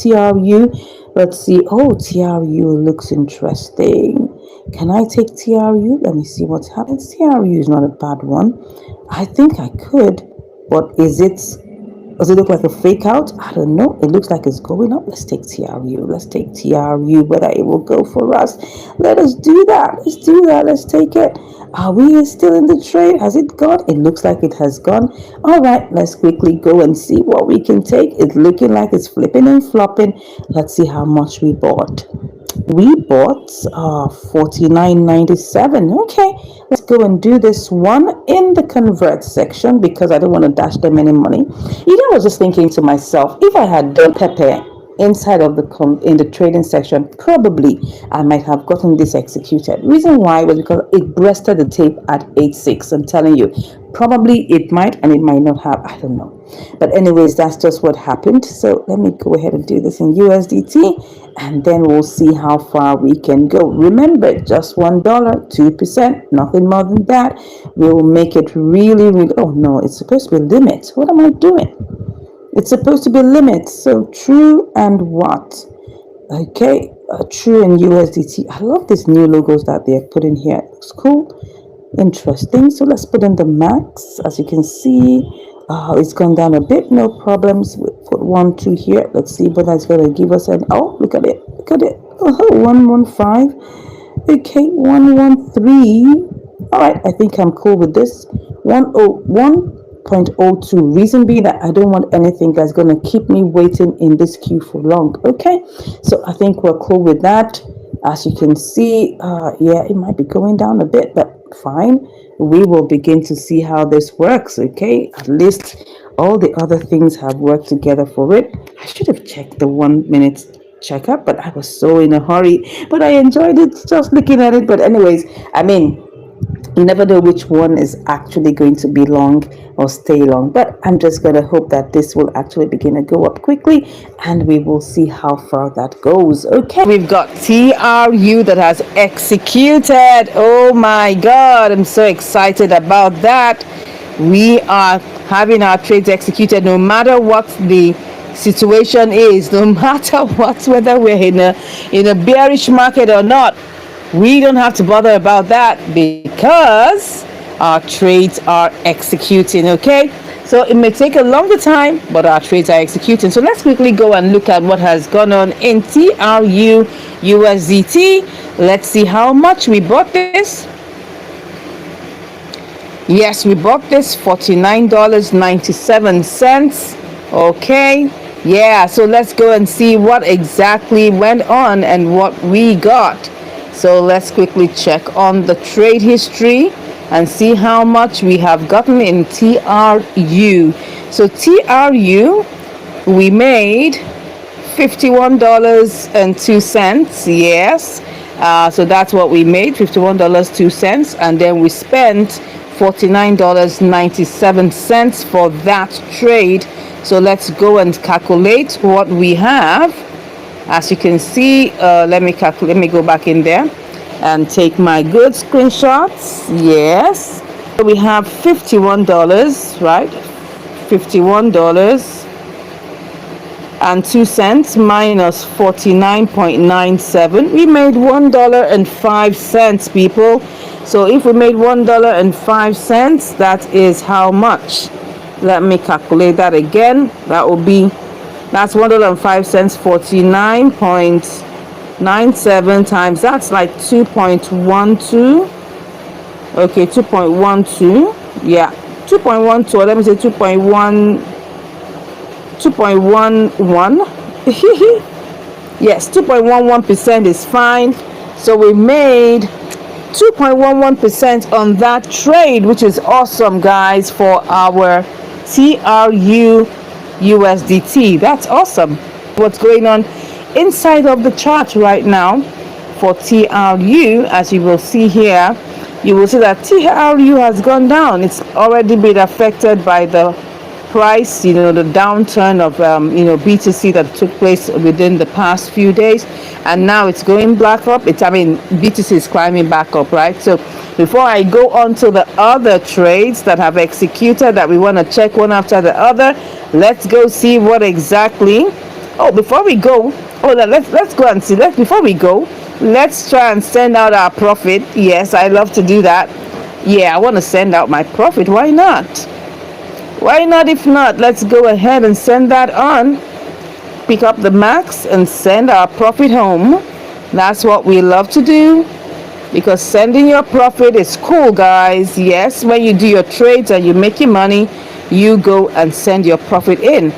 TRU. Let's see. Oh, TRU looks interesting. Can I take TRU? Let me see what's happening. TRU is not a bad one. I think I could, but does it look like a fake out? I don't know. It looks like it's going up. Let's take TRU. Let's take TRU, whether it will go for us. Let us do that. Let's do that. Let's take it. Are we still in the trade? Has it gone? It looks like it has gone. All right, let's quickly go and see what we can take. It's looking like it's flipping and flopping. Let's see how much we bought. We bought 49.97. Okay, let's go and do this one in the convert section because I don't want to dash them any money. I was just thinking to myself, if I had done Pepe inside of in the trading section, probably I might have gotten this executed. Reason why was because it breasted the tape at 8.6. I'm telling you, probably it might and it might not have. I don't know. But anyways, that's just what happened. So let me go ahead and do this in USDT, and then we'll see how far we can go. Remember, just $1, 2%, nothing more than that. We'll make it really, really. Oh no, it's supposed to be limits. What am I doing? It's supposed to be limits. So TRU and what? Okay, TRU and USDT. I love these new logos that they're putting here. It looks cool, interesting. So let's put in the max. As you can see, it's gone down a bit. No problems. We'll put 1, 2 here. Let's see whether it's going to give us an. Oh, look at it. Look at it. 115. Okay, 113. All right, I think I'm cool with this. 101.02. Reason being that I don't want anything that's going to keep me waiting in this queue for long. Okay, so I think we're cool with that. As you can see, yeah, it might be going down a bit, but fine. We will begin to see how this works. Okay, at least all the other things have worked together for it. I should have checked the 1 minute checkup, but I was so in a hurry. But I enjoyed it just looking at it. But anyways, I mean, you never know which one is actually going to be long or stay long, but I'm just going to hope that this will actually begin to go up quickly, and we will see how far that goes. Okay, we've got TRU that has executed. Oh my god, I'm so excited about that. We are having our trades executed no matter what the situation is, no matter what, whether we're in a bearish market or not. We don't have to bother about that because our trades are executing. Okay, so it may take a longer time, but our trades are executing. So let's quickly go and look at what has gone on in TRU USDT. Let's see how much we bought this. Yes, we bought this $49.97. Okay, yeah, so let's go and see what exactly went on and what we got. So let's quickly check on the trade history and see how much we have gotten in TRU. So TRU, we made $51.02. Yes, so that's what we made, $51.02, and then we spent $49.97 for that trade. So let's go and calculate what we have. As you can see, let me go back in there and take my good screenshots. Yes, so we have $51, right? $51.02 minus 49.97. We made $1.05, people. So if we made $1.05, that is how much? Let me calculate that again. That will be, that's $1.05, 49.97 times, that's like 2.12. Okay, 2.12. Yeah, 2.12. Let me say 2.11. Yes, 2.11% is fine. So we made 2.11% on that trade, which is awesome, guys, for our TRU USDT. That's awesome. What's going on inside of the chart right now for TRU, as you will see here, you will see that TRU has gone down. It's already been affected by the price, the downturn of BTC that took place within the past few days, and now it's going back up. BTC is climbing back up, right? So before I go on to the other trades that have executed that we want to check one after the other, let's go see what exactly Oh, before we go, let's go and see. Before we go, let's try and send out our profit. Yes, I love to do that. Yeah, I want to send out my profit. Why not? Why not? If not, let's go ahead and send that on. Pick up the max and send our profit home. That's what we love to do, because sending your profit is cool, guys. Yes, when you do your trades and you make your money, you go and send your profit in.